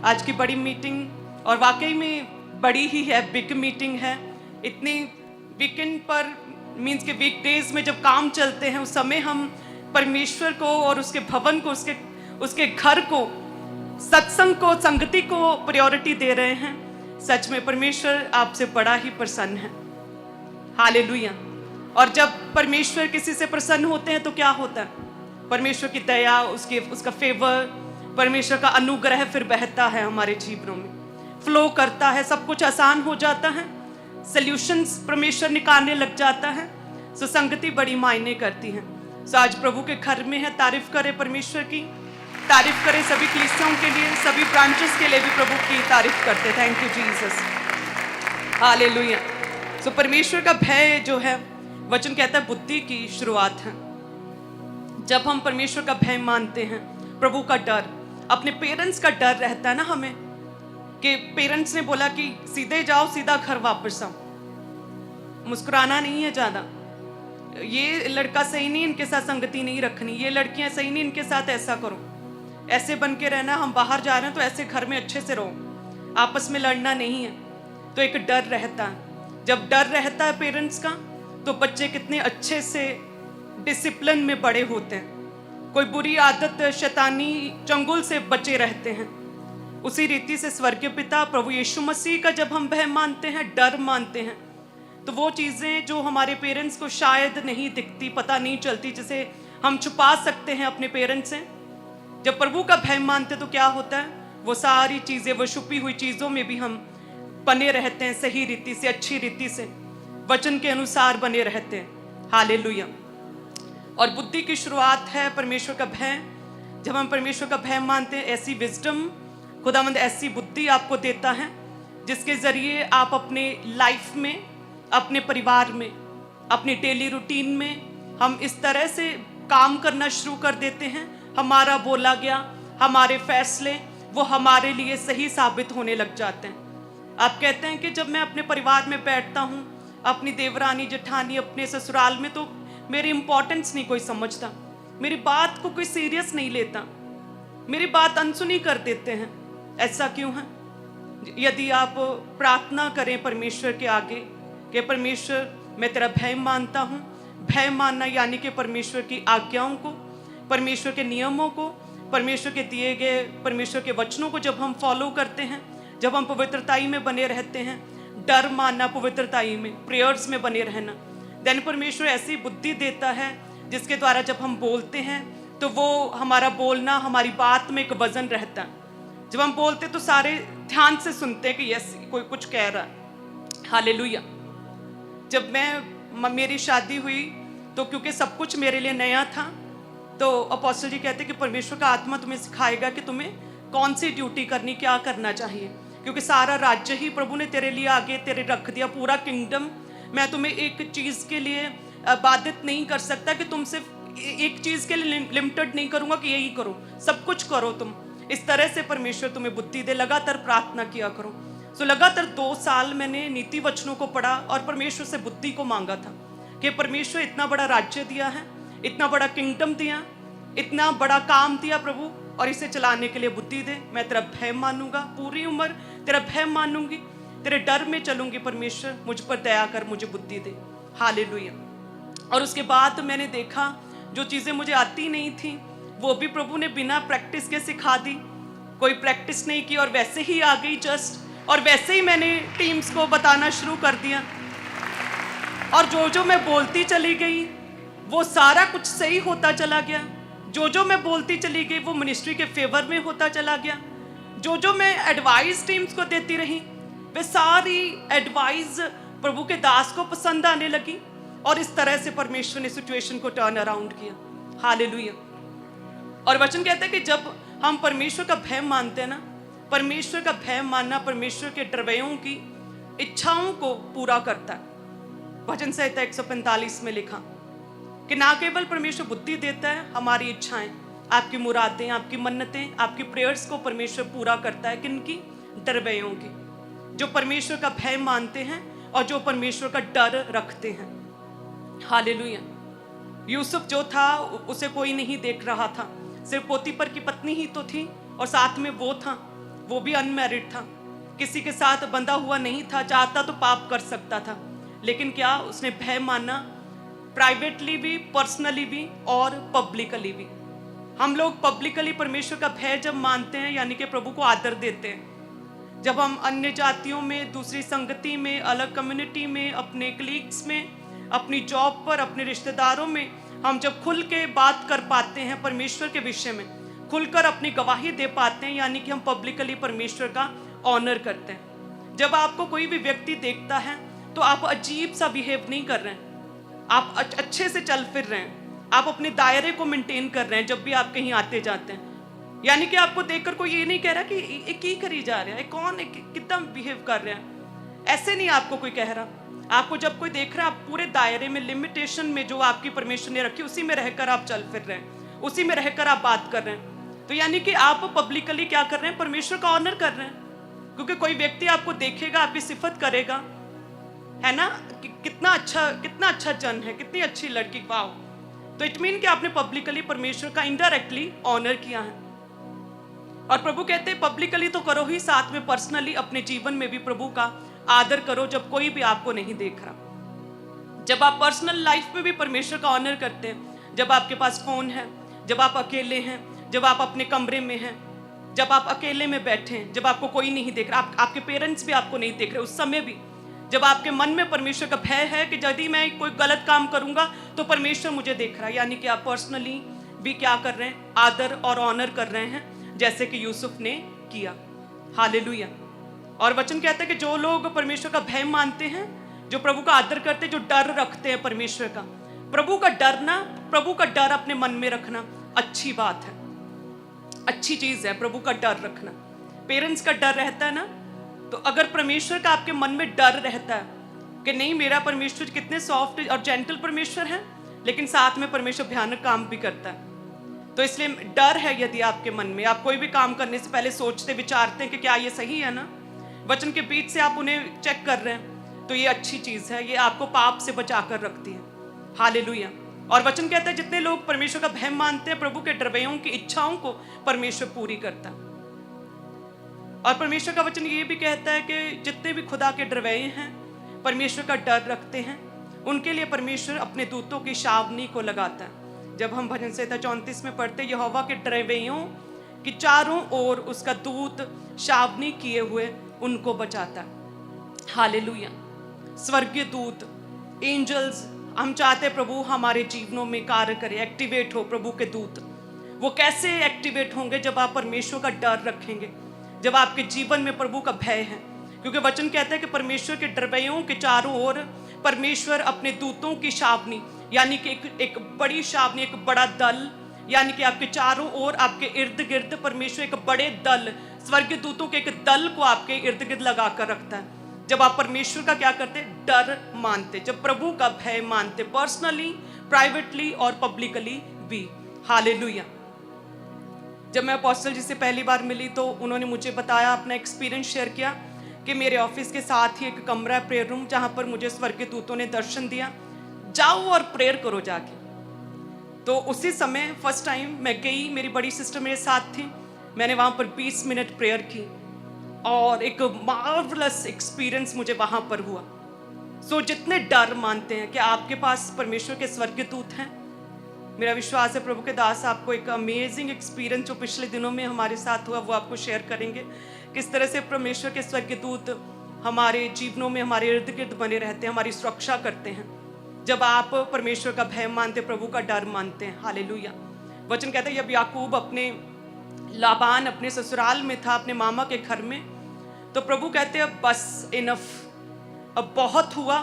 आज की बड़ी मीटिंग, और वाकई में बड़ी ही है, बिग मीटिंग है। इतनी वीकेंड पर मीन्स के वीकडेज में जब काम चलते हैं उस समय हम परमेश्वर को और उसके भवन को, उसके घर को, सत्संग को, संगति को प्रायोरिटी दे रहे हैं। सच में परमेश्वर आपसे बड़ा ही प्रसन्न है। हालेलुया। और जब परमेश्वर किसी से प्रसन्न होते हैं तो क्या होता है? परमेश्वर की दया, उसका फेवर, परमेश्वर का अनुग्रह फिर बहता है हमारे जीवनों में, फ्लो करता है, सब कुछ आसान हो जाता है, सॉल्यूशंस परमेश्वर निकालने लग जाता है। सो संगति बड़ी मायने करती है। सो आज प्रभु के घर में है, तारीफ करें परमेश्वर की, तारीफ करें सभी कलीसियाओं के लिए, सभी ब्रांचेस के लिए भी प्रभु की तारीफ करते। Thank you Jesus, hallelujah. So परमेश्वर का भय जो है, वचन कहता है बुद्धि की शुरुआत है। जब हम परमेश्वर का भय मानते हैं, प्रभु का डर, अपने पेरेंट्स का डर रहता है ना हमें, कि पेरेंट्स ने बोला कि सीधे जाओ, सीधा घर वापस आओ, मुस्कुराना नहीं है ज्यादा, ये लड़का सही नहीं, इनके साथ संगति नहीं रखनी, ये लड़कियां सही नहीं, इनके साथ ऐसा करो, ऐसे बन के रहना, हम बाहर जा रहे हैं तो ऐसे घर में अच्छे से रहो, आपस में लड़ना नहीं है। तो एक डर रहता है। जब डर रहता है पेरेंट्स का, तो बच्चे कितने अच्छे से डिसिप्लिन में बड़े होते हैं, कोई बुरी आदत, शैतानी चंगुल से बचे रहते हैं। उसी रीति से स्वर्गीय पिता प्रभु यीशु मसीह का जब हम भय मानते हैं, डर मानते हैं, तो वो चीज़ें जो हमारे पेरेंट्स को शायद नहीं दिखती, पता नहीं चलती, जिसे हम छुपा सकते हैं अपने पेरेंट्स से, जब प्रभु का भय मानते तो क्या होता है, वो सारी चीज़ें, वो छुपी हुई चीज़ों में भी हम बने रहते हैं, सही रीति से, अच्छी रीति से, वचन के अनुसार बने रहते हैं। हालेलुया। और बुद्धि की शुरुआत है परमेश्वर का भय। जब हम परमेश्वर का भय मानते हैं, ऐसी विजडम, खुदावंद ऐसी बुद्धि आपको देता है जिसके जरिए आप अपने लाइफ में, अपने परिवार में, अपनी डेली रूटीन में हम इस तरह से काम करना शुरू कर देते हैं, हमारा बोला गया, हमारे फैसले वो हमारे लिए सही साबित होने लग जाते हैं। आप कहते हैं कि जब मैं अपने परिवार में बैठता हूँ, अपनी देवरानी जेठानी, अपने ससुराल में, तो मेरी इंपॉर्टेंस नहीं कोई समझता, मेरी बात को कोई सीरियस नहीं लेता, मेरी बात अनसुनी कर देते हैं। ऐसा क्यों है? यदि आप प्रार्थना करें परमेश्वर के आगे कि परमेश्वर मैं तेरा भय मानता हूँ, भय मानना यानी कि परमेश्वर की आज्ञाओं को, परमेश्वर के नियमों को, परमेश्वर के दिए गए परमेश्वर के वचनों को जब हम फॉलो करते हैं, जब हम पवित्रताई में बने रहते हैं, डर मानना, पवित्रताई में, प्रेयर्स में बने रहना, देन परमेश्वर ऐसी बुद्धि देता है जिसके द्वारा जब हम बोलते हैं तो वो हमारा बोलना, हमारी बात में एक वजन रहता है। जब हम बोलते तो सारे ध्यान से सुनते हैं कि यस कोई कुछ कह रहा है। हालेलुया। जब मेरी शादी हुई तो क्योंकि सब कुछ मेरे लिए नया था, तो अपोस्टल जी कहते कि परमेश्वर का आत्मा तुम्हें सिखाएगा कि तुम्हें कौन सी ड्यूटी करनी, क्या करना चाहिए, क्योंकि सारा राज्य ही प्रभु ने तेरे लिए आगे तेरे रख दिया, पूरा किंगडम। मैं तुम्हें एक चीज़ के लिए बाधित नहीं कर सकता कि तुम सिर्फ एक चीज़ के लिए लिमिटेड नहीं करूँगा कि यही करो, सब कुछ करो तुम। इस तरह से परमेश्वर तुम्हें बुद्धि दे। लगातार प्रार्थना किया करो। सो लगातार 2 साल मैंने नीति वचनों को पढ़ा और परमेश्वर से बुद्धि को मांगा था कि परमेश्वर इतना बड़ा राज्य दिया है, इतना बड़ा किंगडम दिया, इतना बड़ा काम दिया प्रभु, और इसे चलाने के लिए बुद्धि दे। मैं तेरा भय मानूंगा, पूरी उम्र तेरा भय मानूंगी, तेरे डर में चलूंगी। परमेश्वर मुझ पर दया कर, मुझे बुद्धि दे। हालेलुया। और उसके बाद मैंने देखा जो चीज़ें मुझे आती नहीं थी वो भी प्रभु ने बिना प्रैक्टिस के सिखा दी। कोई प्रैक्टिस नहीं की और वैसे ही आ गई जस्ट, और वैसे ही मैंने टीम्स को बताना शुरू कर दिया। और जो जो मैं बोलती चली गई वो सारा कुछ सही होता चला गया। जो जो मैं बोलती चली गई वो मिनिस्ट्री के फेवर में होता चला गया। जो जो मैं एडवाइस टीम्स को देती रही वे सारी एडवाइस प्रभु के दास को पसंद आने लगी, और इस तरह से परमेश्वर ने सिचुएशन को टर्न अराउंड किया। हालेलुया। और वचन कहता है कि जब हम परमेश्वर का भय मानते हैं ना, परमेश्वर का भय मानना परमेश्वर के डरवयों की इच्छाओं को पूरा करता है। भजन संहिता 145 में लिखा कि ना केवल परमेश्वर बुद्धि देता है, हमारी इच्छाएं, आपकी मुरादें, आपकी मन्नतें, आपकी प्रेयर्स को परमेश्वर पूरा करता है। किनकी? डरवयों की, जो परमेश्वर का भय मानते हैं और जो परमेश्वर का डर रखते हैं। हालेलुया। यूसुफ जो था उसे कोई नहीं देख रहा था, सिर्फ पोतीपर की पत्नी ही तो थी और साथ में वो था। वो भी अनमैरिड था, किसी के साथ बंधा हुआ नहीं था, चाहता तो पाप कर सकता था, लेकिन क्या उसने भय माना, प्राइवेटली भी, पर्सनली भी और पब्लिकली भी। हम लोग पब्लिकली परमेश्वर का भय जब मानते हैं, यानी कि प्रभु को आदर देते हैं, जब हम अन्य जातियों में, दूसरी संगति में, अलग कम्युनिटी में, अपने कलीग्स में, अपनी जॉब पर, अपने रिश्तेदारों में हम जब खुल के बात कर पाते हैं परमेश्वर के विषय में, खुलकर अपनी गवाही दे पाते हैं, यानी कि हम पब्लिकली परमेश्वर का ऑनर करते हैं। जब आपको कोई भी व्यक्ति देखता है तो आप अजीब सा बिहेव नहीं कर रहे हैं, आप अच्छे से चल फिर रहे हैं, आप अपने दायरे को मेंटेन कर रहे हैं जब भी आप कहीं आते जाते हैं। यानी कि आपको देखकर कोई ये नहीं कह रहा कि ये की करी जा रहा है, कौन है, कितना बिहेव कर रहा है, ऐसे नहीं आपको कोई कह रहा। आपको जब कोई देख रहा है, आप पूरे दायरे में, लिमिटेशन में जो आपकी परमेश्वर ने रखी, उसी में रहकर आप चल फिर रहे हैं, उसी में रहकर आप बात कर रहे हैं। तो यानी कि आप पब्लिकली क्या कर रहे हैं, परमेश्वर का ऑनर कर रहे हैं, क्योंकि कोई व्यक्ति आपको देखेगा, आपकी सिफत करेगा, है ना, कि कितना अच्छा जन है, कितनी अच्छी लड़की, वाह। तो इट मीन कि आपने पब्लिकली परमेश्वर का इनडायरेक्टली ऑनर किया है। और प्रभु कहते हैं पब्लिकली तो करो ही, साथ में पर्सनली अपने जीवन में भी प्रभु का आदर करो जब कोई भी आपको नहीं देख रहा। जब आप पर्सनल लाइफ में भी परमेश्वर का ऑनर करते हैं, जब आपके पास फोन है, जब आप अकेले हैं, जब आप अपने कमरे में हैं, जब आप अकेले में बैठे हैं, जब आपको कोई नहीं देख रहा, आपके पेरेंट्स भी आपको नहीं देख रहे, उस समय भी जब आपके मन में परमेश्वर का भय है कि यदि मैं कोई गलत काम करूंगा तो परमेश्वर मुझे देख रहा है, यानी कि आप पर्सनली भी क्या कर रहे हैं, आदर और ऑनर कर रहे हैं, जैसे कि यूसुफ ने किया। हालेलुया। और वचन कहता है कि जो लोग परमेश्वर का भय मानते हैं, जो प्रभु का आदर करते हैं, जो डर रखते हैं परमेश्वर का, प्रभु का डर अपने मन में रखना अच्छी बात है, अच्छी चीज है। प्रभु का डर रखना, पेरेंट्स का डर रहता है ना, तो अगर परमेश्वर का आपके मन में डर रहता है कि नहीं, मेरा परमेश्वर कितने सॉफ्ट और जेंटल परमेश्वर है, लेकिन साथ में परमेश्वर भयानक काम भी करता है, तो इसलिए डर है यदि आपके मन में, आप कोई भी काम करने से पहले सोचते विचारते हैं कि क्या ये सही है ना, वचन के बीच से आप उन्हें चेक कर रहे हैं, तो ये अच्छी चीज है, ये आपको पाप से बचा कर रखती है। हालेलुया। और वचन कहता है जितने लोग परमेश्वर का भय मानते हैं, प्रभु के डरवैयों की इच्छाओं को परमेश्वर पूरी करता है। और परमेश्वर का वचन ये भी कहता है कि जितने भी खुदा के डरवैये हैं, परमेश्वर का डर रखते हैं, उनके लिए परमेश्वर अपने दूतों की छावनी को लगाता है। जब हम भजन संहिता 34 में पढ़ते, यहोवा के डरवैयों की चारों ओर उसका दूत छावनी किए हुए उनको बचाता है। हालेलुया। स्वर्गीय दूत, एंजल्स, हम चाहते प्रभु हमारे जीवनों में कार्य करे, एक्टिवेट हो प्रभु के दूत। वो कैसे एक्टिवेट होंगे? जब आप परमेश्वर का डर रखेंगे, जब आपके जीवन में प्रभु का भय है, क्योंकि वचन कहता है कि परमेश्वर के डरवैयों के चारों ओर परमेश्वर अपने दूतों की छावनी, यानी कि एक बड़ी छावनी, एक बड़ा दल, यानी कि आपके चारों ओर, आपके इर्द गिर्द परमेश्वर एक बड़े दल, स्वर्गीय दूतों के एक दल को आपके इर्द गिर्द लगा कर रखता है। जब आप परमेश्वर का क्या करते, डर मानते, जब प्रभु का भय मानते, पर्सनली, प्राइवेटली और पब्लिकली भी। हालेलुया। जब मैं अपोस्टल जी से पहली बार मिली तो उन्होंने मुझे बताया, अपना एक्सपीरियंस शेयर किया कि मेरे ऑफिस के साथ ही एक कमरा है, प्रेयर रूम, जहाँ पर मुझे स्वर्गीय दूतों ने दर्शन दिया, जाओ और प्रेयर करो जाके। तो उसी समय फर्स्ट टाइम मैं गई, मेरी बड़ी सिस्टर मेरे साथ थी, मैंने वहाँ पर 20 मिनट प्रेयर की और एक मार्वलस एक्सपीरियंस मुझे वहाँ पर हुआ। सो जितने डर मानते हैं कि आपके पास परमेश्वर के स्वर्गीय दूत हैं, मेरा विश्वास है प्रभु के दास आपको एक अमेजिंग एक्सपीरियंस जो पिछले दिनों में हमारे साथ हुआ वो आपको शेयर करेंगे, किस तरह से परमेश्वर के स्वर्गीय दूत हमारे जीवनों में, हमारे इर्द गिर्द बने रहते हैं, हमारी सुरक्षा करते हैं जब आप परमेश्वर का भय मानते, प्रभु का डर मानते हैं। हालेलुया। वचन कहता है जब याकूब लाबान अपने ससुराल में था, अपने मामा के घर में, तो प्रभु कहते हैं अब बस, इनफ, अब बहुत हुआ,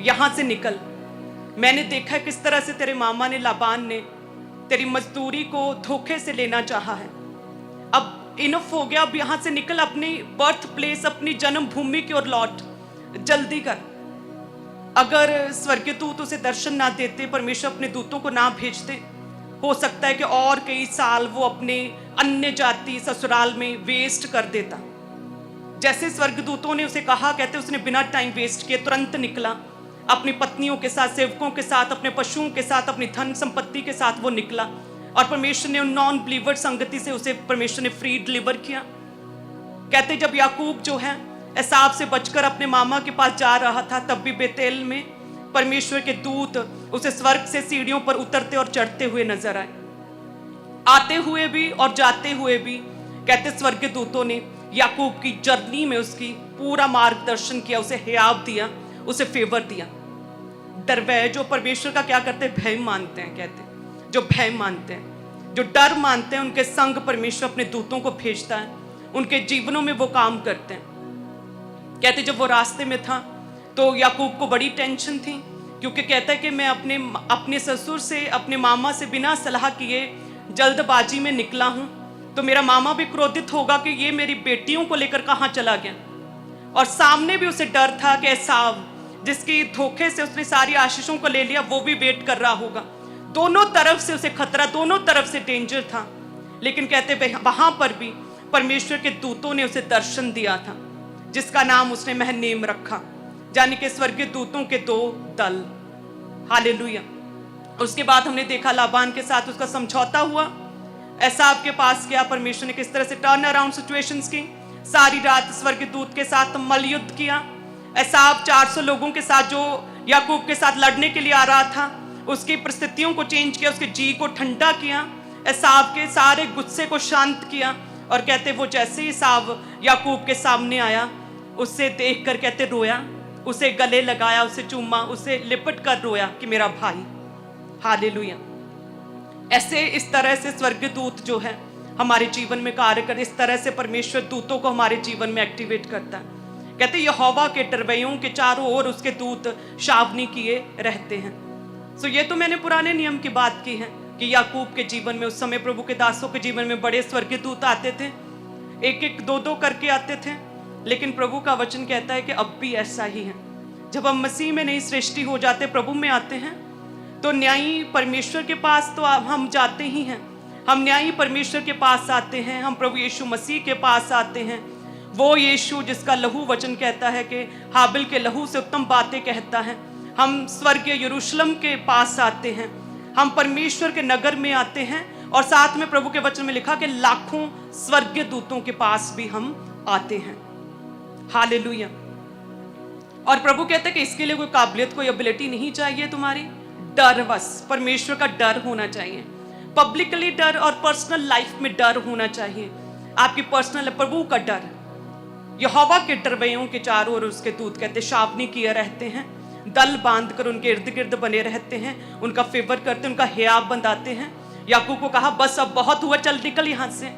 यहाँ से निकल। मैंने देखा किस तरह से तेरे मामा ने, लाबान ने तेरी मजदूरी को धोखे से लेना चाहा है, अब इनफ हो गया, अब यहाँ से निकल, अपनी बर्थ प्लेस, अपनी जन्मभूमि की ओर लौट, जल्दी कर। अगर स्वर्गीय दूत उसे दर्शन ना देते, परमेश्वर अपने दूतों को ना भेजते, हो सकता है कि और कई साल वो अपने अन्य जाति ससुराल में वेस्ट कर देता। जैसे स्वर्गदूतों ने उसे कहा, कहते उसने बिना टाइम वेस्ट किए तुरंत निकला, अपनी पत्नियों के साथ, सेवकों के साथ, अपने पशुओं के साथ, अपनी धन संपत्ति के साथ वो निकला, और परमेश्वर ने नॉन बिलीवर संगति से उसे परमेश्वर ने फ्री डिलीवर किया। कहते जब याकूब जो है एसाव से बचकर अपने मामा के पास जा रहा था, तब भी बेतेल में परमेश्वर के दूत उसे स्वर्ग से सीढ़ियों पर उतरते और चढ़ते हुए नजर आए। आते हुए भी और जाते हुए भी कहते स्वर्ग दूतों ने याकूब की जर्नी में उसकी पूरा मार्गदर्शन किया, उसे हियाव दिया, उसे फेवर दिया। डरवै जो परमेश्वर का क्या करते हैं, भय मानते हैं। कहते जो भय मानते हैं, जो डर मानते हैं, उनके संग परमेश्वर अपने दूतों को भेजता है, उनके जीवनों में वो काम करते हैं। कहते जब वो रास्ते में था तो याकूब को बड़ी टेंशन थी, क्योंकि कहता है कि मैं अपने ससुर से, अपने मामा से बिना सलाह किए जल्दबाजी में निकला हूं, तो मेरा मामा भी क्रोधित होगा कि ये मेरी बेटियों को लेकर कहां चला गया। और सामने भी उसे डर था कि एसाव जिसकी धोखे से उसने सारी आशीषों को ले लिया, वो भी वेट कर रहा होगा। दोनों तरफ से उसे खतरा, दोनों तरफ से डेंजर था। लेकिन कहते वहां पर भी परमेश्वर के दूतों ने उसे दर्शन दिया था, जिसका नाम उसने महनेम रखा, यानी कि स्वर्गीय दूतों के 2 दल। हालेलुया। उसके बाद हमने देखा लाबान के साथ उसका समझौता हुआ। एसाव के पास गया, परमेश्वर ने किस तरह से टर्न अराउंड सिचुएशंस की। सारी रात स्वर्गीय दूत के साथ मल्लयुद्ध किया। एसाव 400 लोगों के साथ जो याकूब के साथ लड़ने के लिए आ रहा था, उसकी परिस्थितियों को चेंज किया, उसके जी को ठंडा किया, एसाव के सारे गुस्से को शांत किया। और कहते वो जैसे ही एसाव याकूब के सामने आया, उससे देखकर कहते रोया, उसे गले लगाया, उसे चूमा, उसे लिपट कर रोया कि मेरा भाई। हालेलुया। ऐसे इस तरह से स्वर्गदूत जो है हमारे जीवन में कार्य कर, इस तरह से परमेश्वर दूतों को हमारे जीवन में एक्टिवेट करता है। कहते यहोवा के टरवैयों के चारों ओर उसके दूत छावनी किए रहते हैं। सो ये तो मैंने पुराने नियम की बात की है कि याकूब के जीवन में उस समय प्रभु के दासों के जीवन में बड़े स्वर्गीय दूत आते थे, 1-1, 2-2 करके आते थे। लेकिन प्रभु का वचन कहता है कि अब भी ऐसा ही है। जब हम मसीह में नई सृष्टि हो जाते, प्रभु में आते हैं, तो न्यायी परमेश्वर के पास तो हम जाते ही हैं। हम न्यायी परमेश्वर के पास आते हैं, हम प्रभु यीशु मसीह के पास आते हैं। वो यीशु जिसका लहू वचन कहता है कि हाबिल के लहू से उत्तम बातें कहता है। हम स्वर्गीय यरूशलेम के पास आते हैं, हम परमेश्वर के नगर में आते हैं। और साथ में प्रभु के वचन में लिखा कि लाखों स्वर्गीय दूतों के पास भी हम आते हैं। हालेलुया। और प्रभु कहते हैं कि इसके लिए कोई काबिलियत, कोई एबिलिटी नहीं चाहिए तुम्हारी, डर, बस परमेश्वर का डर होना चाहिए। पब्लिकली डर और पर्सनल लाइफ में डर होना चाहिए। आपकी पर्सनल प्रभु का डर। यहोवा के डरवैयों के चारों ओर उसके दूत कहते छावनी किए रहते हैं, दल बांधकर उनके इर्द गिर्द बने रहते हैं, उनका फेवर करते, उनका हियाव बंधाते हैं। याकूब को कहा बस अब बहुत हुआ, चल निकल यहां से।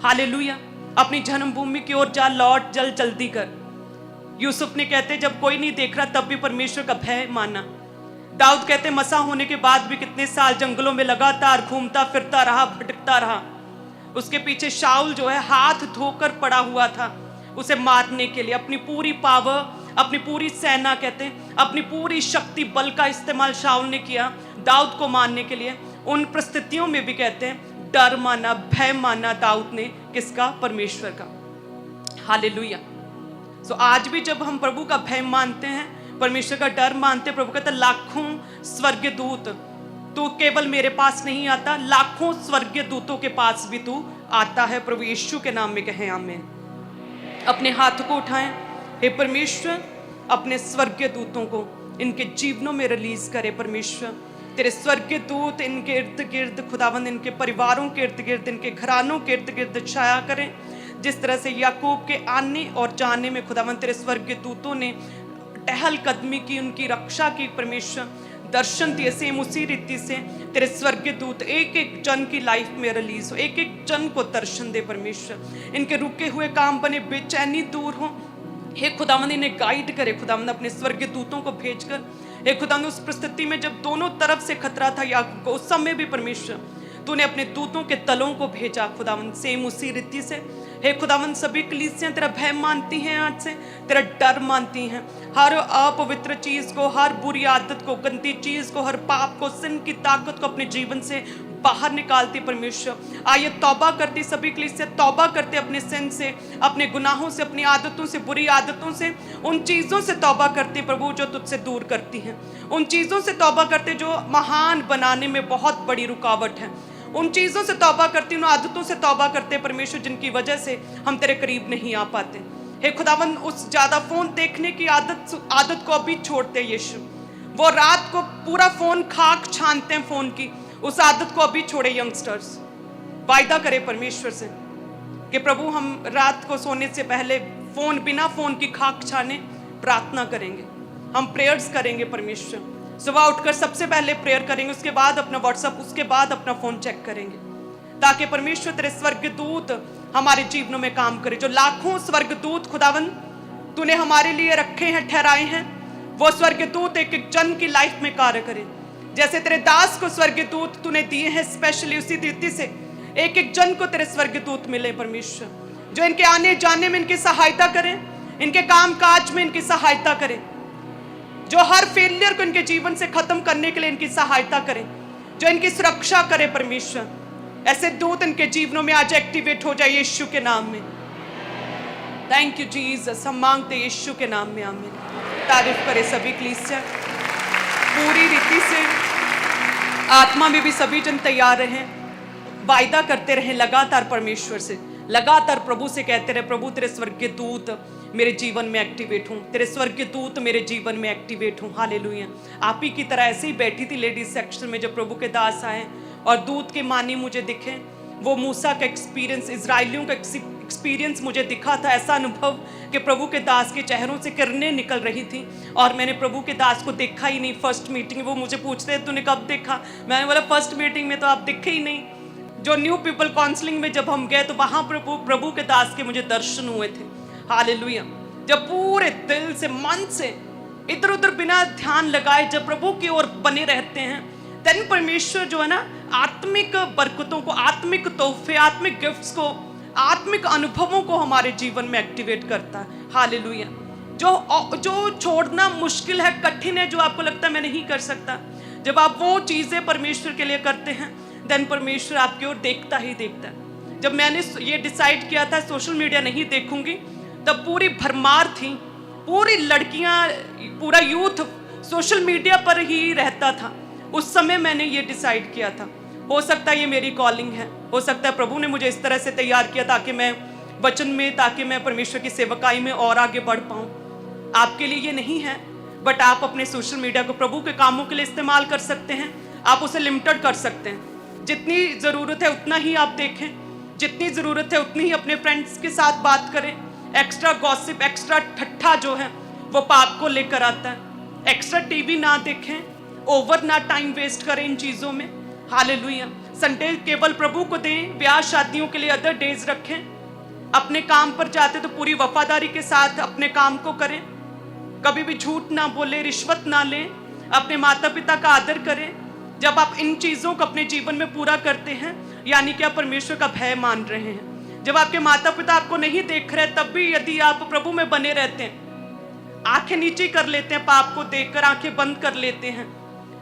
हालेलुया। अपनी जन्मभूमि की ओर जा, लौट, जल्दी कर। यूसुफ ने कहते जब कोई नहीं देख रहा तब भी परमेश्वर का भय माना। दाऊद कहते मसा होने के बाद भी कितने साल जंगलों में लगातार घूमता फिरता रहा, भटकता रहा। उसके पीछे शाऊल जो है हाथ धोकर पड़ा हुआ था उसे मारने के लिए। अपनी पूरी पावर, अपनी पूरी सेना, कहते हैं अपनी पूरी शक्ति, बल का इस्तेमाल शाऊल ने किया दाऊद को मारने के लिए। उन परिस्थितियों में भी कहते हैं डर माना, भय माना दाऊद ने, किसका? परमेश्वर का। हालेलुया। सो आज भी जब हम प्रभु का भय मानते हैं, परमेश्वर का डर मानते हैं, प्रभु कहता है लाखों स्वर्गीय दूत, तू केवल मेरे पास नहीं आता, लाखों स्वर्गीय दूतों के पास भी तू आता है। प्रभु यीशु के नाम में कहें आमीन। अपने हाथ को उठाएं। हे परमेश्वर, अपने स्वर्गीय दूतों को इनके जीवनों में रिलीज करे। परमेश्वर तेरे स्वर्गीय दूत इनके इर्द गिर्द, खुदावंद इनके परिवारों के इर्द गिर्द, इनके घरानों के इर्द गिर्द छाया करें। जिस तरह से याकूब के आने और जाने में खुदावंद तेरे स्वर्गीय दूतों ने टहल कदमी की, उनकी रक्षा की, परमेश्वर दर्शन दिए, सेम उसी रीति से तेरे स्वर्गीय दूत एक एक जन की लाइफ में रिलीज हो, एक एक जन को दर्शन दे। परमेश्वर इनके रुके हुए काम बने, बेचैनी दूर हो। हे खुदावंद इन्हें गाइड करे खुदावंद अपने स्वर्गीय दूतों को भेजकर। हे खुदावंद उस परिस्थिति में जब दोनों तरफ से खतरा था याकूब को, उस समय भी परमेश्वर तूने अपने दूतों के दलों को भेजा खुदावंद, सेम उसी रीति से। हे खुदावंद सभी कलीसियां तेरा भय मानती हैं, आज से तेरा डर मानती हैं। हर अपवित्र चीज को, हर बुरी आदत को, गंदी चीज को, हर पाप को, सिन की ताकत को अपने जीवन से बाहर निकालती। परमेश्वर आइए तौबा करती, सभी कलीसियां तौबा करते अपने सिन से, अपने गुनाहों से, अपनी आदतों से, बुरी आदतों से, उन चीजों से तौबा करती प्रभु जो तुझसे दूर करती हैं। उन चीजों से तौबा करते जो महान बनाने में बहुत बड़ी रुकावट है। उन चीज़ों से तौबा करती हूँ, उन आदतों से तौबा करते हैं परमेश्वर, जिनकी वजह से हम तेरे करीब नहीं आ पाते। हे खुदावन, उस ज़्यादा फ़ोन देखने की आदत को अभी छोड़ते हैं यीशु। वो रात को पूरा फ़ोन खाक छानते हैं फ़ोन की, उस आदत को अभी छोड़े यंगस्टर्स। वायदा करे परमेश्वर से कि प्रभु हम रात को सोने से पहले फ़ोन, बिना फ़ोन की खाक छाने प्रार्थना करेंगे, हम प्रेयर्स करेंगे परमेश्वर। सुबह उठकर सबसे पहले प्रेयर करेंगे, उसके बाद अपना व्हाट्सएप, उसके बाद अपना फ़ोन चेक करेंगे, ताकि परमेश्वर तेरे स्वर्गदूत हमारे जीवनों में काम करे। जो लाखों स्वर्गदूत खुदावन तूने हमारे लिए रखे हैं, ठहराए हैं, वो स्वर्गदूत एक एक जन की लाइफ में कार्य करे। जैसे तेरे दास को स्वर्गदूत तूने दिए हैं स्पेशली, उसी रीति से एक एक जन को तेरे स्वर्गदूत मिले परमेश्वर, जो इनके आने जाने में इनकी सहायता करें, इनके काम काज में इनकी सहायता करें, जो हर फेलियर को इनके जीवन से खत्म करने के लिए इनकी सहायता करें, जो इनकी सुरक्षा करे परमेश्वर। ऐसे दूत इनके जीवनों में आज एक्टिवेट हो जाए यीशु के नाम में। थैंक यू जीसस, हम मांगते यीशु के नाम में, आमीन। तारीफ करे सभी कलीसिया, पूरी रीति से आत्मा में भी सभी जन तैयार रहें, वायदा करते रहें लगातार परमेश्वर से, लगातार प्रभु से कहते रहे, प्रभु तेरे स्वर्गीय दूत मेरे जीवन में एक्टिवेट हूँ, तेरे स्वर्गीय दूत मेरे जीवन में एक्टिवेट हूँ। हालेलुया। आप ही की तरह ऐसे ही बैठी थी लेडीज सेक्शन में जब प्रभु के दास आए और दूत के मानी मुझे दिखे। वो मूसा का एक्सपीरियंस, इजराइलियों का एक्सपीरियंस मुझे दिखा था, ऐसा अनुभव कि प्रभु के दास के चेहरों से किरणें निकल रही थी और मैंने प्रभु के दास को देखा ही नहीं। फर्स्ट मीटिंग, वो मुझे पूछ रहे तूने कब देखा, मैंने बोला फर्स्ट मीटिंग में तो आप दिखे ही नहीं। जो न्यू पीपल काउंसलिंग में जब हम गए तो वहाँ प्रभु के दास के मुझे दर्शन हुए थे। हालेलुया। जब पूरे दिल से, मन से, इधर उधर बिना ध्यान लगाए जब प्रभु की ओर बने रहते हैं, तन परमेश्वर जो है ना, आत्मिक बरकतों को, आत्मिक तोहफे, आत्मिक गिफ्ट्स को, आत्मिक अनुभवों को हमारे जीवन में एक्टिवेट करता है। हालेलुया। जो छोड़ना मुश्किल है, कठिन है, जो आपको लगता है मैं नहीं कर सकता, जब आप वो चीज़ें परमेश्वर के लिए करते हैं, देन परमेश्वर आपकी ओर देखता ही देखता है। जब मैंने ये डिसाइड किया था सोशल मीडिया नहीं देखूंगी, तब पूरी भरमार थी, पूरी लड़कियां, पूरा यूथ सोशल मीडिया पर ही रहता था। उस समय मैंने ये डिसाइड किया था, हो सकता है ये मेरी कॉलिंग है, हो सकता है प्रभु ने मुझे इस तरह से तैयार किया ताकि मैं वचन में, ताकि मैं परमेश्वर की सेवकाई में और आगे बढ़ पाऊँ। आपके लिए ये नहीं है, बट आप अपने सोशल मीडिया को प्रभु के कामों के लिए इस्तेमाल कर सकते हैं। आप उसे लिमिटेड कर सकते हैं, जितनी ज़रूरत है उतना ही आप देखें, जितनी ज़रूरत है उतनी ही अपने फ्रेंड्स के साथ बात करें। एक्स्ट्रा गॉसिप, एक्स्ट्रा ठट्ठा जो है वो पाप को लेकर आता है। एक्स्ट्रा टीवी ना देखें, ओवर ना टाइम वेस्ट करें इन चीज़ों में। हालेलुया। संडे केवल प्रभु को दें, ब्याह शादियों के लिए अदर डेज रखें। अपने काम पर जाते तो पूरी वफादारी के साथ अपने काम को करें, कभी भी झूठ ना बोले, रिश्वत ना लें, अपने माता पिता का आदर करें। जब आप इन चीज़ों को अपने जीवन में पूरा करते हैं, यानी कि आप परमेश्वर का भय मान रहे हैं। जब आपके माता पिता आपको नहीं देख रहे, तब भी यदि आप प्रभु में बने रहते हैं, आंखें नीचे कर लेते हैं, पाप को देखकर आंखें बंद कर लेते हैं,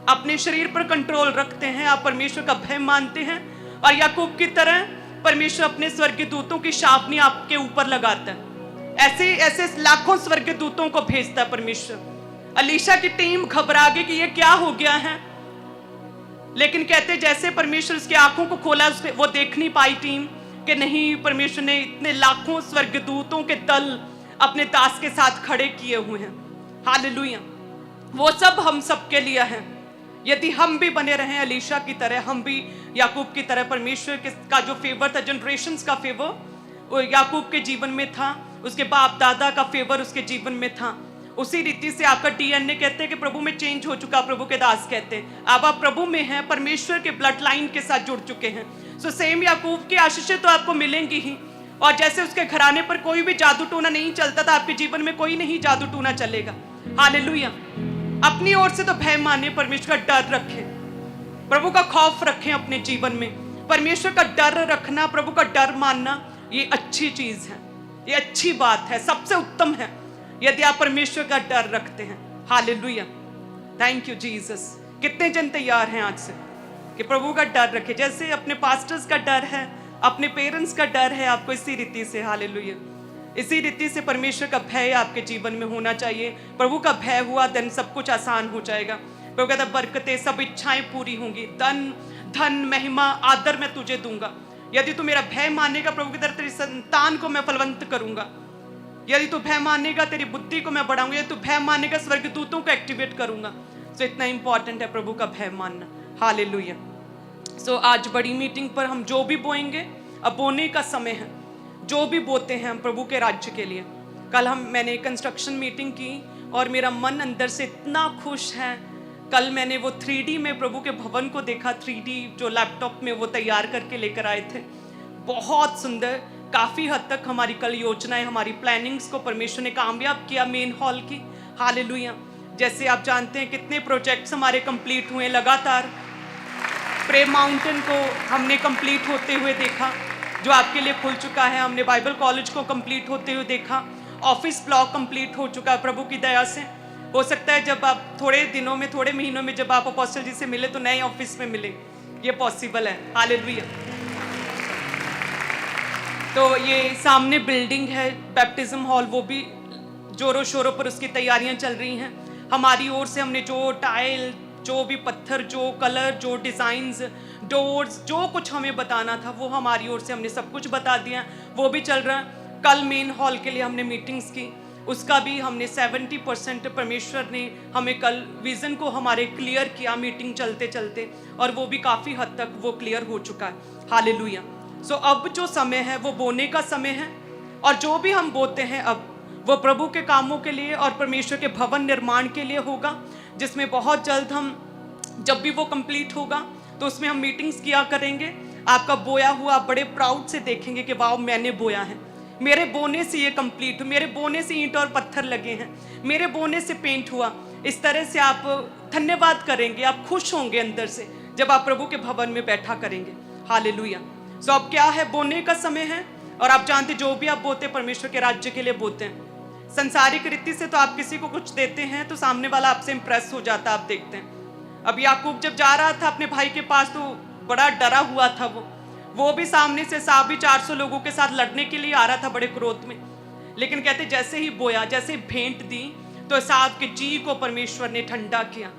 अपने शरीर पर कंट्रोल रखते हैं, आप परमेश्वर का भय मानते हैं, और याकूब की तरह परमेश्वर अपने स्वर्गीय दूतों की शापनी आपके ऊपर लगाता है। ऐसे ऐसे लाखों स्वर्गीय दूतों को भेजता है परमेश्वर। अलीशा की टीम घबरा गई कि ये क्या हो गया है, लेकिन कहते जैसे परमेश्वर उसकी आंखों को खोला, वो देख नहीं पाई टीम कि नहीं, परमेश्वर ने इतने लाखों स्वर्गदूतों के दल अपने दास के साथ खड़े किए हुए हैं। हालेलुया। वो सब हम सब के लिए है। यदि हम भी बने रहें अलीशा की तरह, हम भी याकूब की तरह, परमेश्वर का जो फेवर था, जनरेशंस का फेवर वो याकूब के जीवन में था, उसके बाप दादा का फेवर उसके जीवन में था, उसी रीति से आपका डीएनए कहते हैं कि प्रभु में चेंज हो चुका। प्रभु के दास कहते हैं अब आप प्रभु में हैं, परमेश्वर के ब्लड लाइन के साथ जुड़ चुके हैं। सो सेम याकूब की आशीषें तो आपको मिलेंगी ही, और जैसे उसके घराने पर कोई भी जादू टूना नहीं चलता था, आपके जीवन में कोई नहीं जादू टूना चलेगा। हालेलुया। अपनी ओर से तो भय माने, परमेश्वर का डर रखें, प्रभु का खौफ रखें अपने जीवन में। परमेश्वर का डर रखना, प्रभु का डर मानना, ये अच्छी चीज है, ये अच्छी बात है, सबसे उत्तम है यदि आप परमेश्वर का डर रखते हैं। हालेलुया। Thank you Jesus. कितने जन तैयार हैं आज से कि प्रभु का डर रखे, जैसे अपने पास्टर्स का डर है, अपने पेरेंट्स का डर है, आपको इसी रीति से, हालेलुया, इसी रीति से परमेश्वर का भय आपके जीवन में होना चाहिए। प्रभु का भय हुआ, देन सब कुछ आसान हो जाएगा। प्रभु कहता बरकतें, सब इच्छाएं पूरी होंगी, धन, महिमा, आदर मैं तुझे दूंगा। यदि तू मेरा भय मानेगा प्रभु की तरह, तेरी संतान को मैं फलवंत करूंगा। यदि तू भय मानेगा, तेरी बुद्धि को मैं बढ़ाऊंगा। यदि तू भय मानेगा, स्वर्गदूतों को एक्टिवेट करूंगा। सो इतना इंपॉर्टेंट है प्रभु का भय मानना। हालेलुया। सो आज बड़ी मीटिंग पर हम जो भी बोएंगे, अब बोने का समय है। जो भी बोते हैं हम प्रभु के राज्य के लिए। कल मैंने कंस्ट्रक्शन मीटिंग की और मेरा मन अंदर से इतना खुश है। कल मैंने वो 3D में प्रभु के भवन को देखा। 3D जो लैपटॉप में वो तैयार करके लेकर आए थे, बहुत सुंदर। काफ़ी हद तक हमारी कल योजनाएं, हमारी प्लानिंग्स को परमेश्वर ने कामयाब किया मेन हॉल की। हालेलुया। जैसे आप जानते हैं कितने प्रोजेक्ट्स हमारे कंप्लीट हुए लगातार। प्रे माउंटेन को हमने कंप्लीट होते हुए देखा, जो आपके लिए खुल चुका है। हमने बाइबल कॉलेज को कंप्लीट होते हुए देखा। ऑफिस ब्लॉक कंप्लीट हो चुका है प्रभु की दया से। हो सकता है जब आप थोड़े दिनों में, थोड़े महीनों में जब आप अपोस्टल जी से मिले तो नए ऑफिस में मिले। ये पॉसिबल है। हालेलुया। तो ये सामने बिल्डिंग है बैप्टिज्म हॉल, वो भी जोरों शोरों पर उसकी तैयारियां चल रही हैं। हमारी ओर से हमने जो टाइल, जो भी पत्थर, जो कलर, जो डिज़ाइंस, डोर्स, जो कुछ हमें बताना था वो हमारी ओर से हमने सब कुछ बता दिया। वो भी चल रहा है। कल मेन हॉल के लिए हमने मीटिंग्स की, उसका भी हमने 70% परमेश्वर ने हमें कल विज़न को हमारे क्लियर किया मीटिंग चलते चलते, और वो भी काफ़ी हद तक वो क्लियर हो चुका है। हालेलुया। सो अब जो समय है वो बोने का समय है, और जो भी हम बोते हैं अब वो प्रभु के कामों के लिए और परमेश्वर के भवन निर्माण के लिए होगा, जिसमें बहुत जल्द हम, जब भी वो कंप्लीट होगा तो उसमें हम मीटिंग्स किया करेंगे। आपका बोया हुआ आप बड़े प्राउड से देखेंगे कि वाह मैंने बोया है, मेरे बोने से ये कंप्लीट, मेरे बोने से ईंट और पत्थर लगे हैं, मेरे बोने से पेंट हुआ। इस तरह से आप धन्यवाद करेंगे, आप खुश होंगे अंदर से जब आप प्रभु के भवन में बैठा करेंगे। हालेलुया। सो अब क्या है, बोने का समय है। और आप जानते जो भी आप बोते परमेश्वर के राज्य के लिए बोते हैं। संसारिक रीति से तो आप किसी को कुछ देते हैं तो सामने वाला आपसे इंप्रेस हो जाता है। आप देखते हैं अब याकूब जब जा रहा था अपने भाई के पास तो बड़ा डरा हुआ था। वो भी सामने से एसाव भी 400 लोगों के साथ लड़ने के लिए आ रहा था बड़े क्रोध में। लेकिन कहते जैसे ही बोया, जैसे ही भेंट दी तो एसाव के जी को परमेश्वर ने ठंडा किया।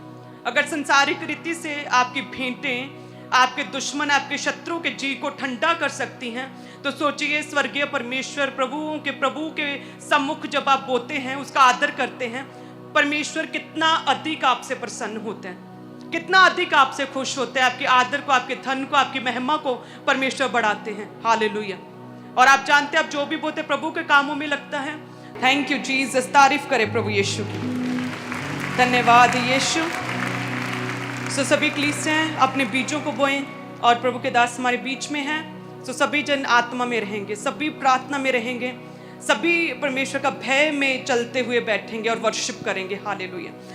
अगर संसारिक रीति से आपकी भेंटें आपके दुश्मन, आपके शत्रु के जी को ठंडा कर सकती हैं, तो सोचिए स्वर्गीय परमेश्वर प्रभु के सम्मुख जब आप बोते हैं, उसका आदर करते हैं, परमेश्वर कितना अधिक आपसे प्रसन्न होते हैं, कितना अधिक आपसे खुश होते हैं। आपके आदर को, आपके धन को, आपकी महिमा को परमेश्वर बढ़ाते हैं। हालेलुया। और आप जानते हैं आप जो भी बोते प्रभु के कामों में लगता है। Thank you Jesus. तारीफ करें प्रभु यीशु की। धन्यवाद यीशु। सो सभी कलीसियां अपने बीजों को बोएं, और प्रभु के दास हमारे बीच में हैं। सो सभी जन आत्मा में रहेंगे, सभी प्रार्थना में रहेंगे, सभी परमेश्वर का भय में चलते हुए बैठेंगे और वर्शिप करेंगे। हालेलुया।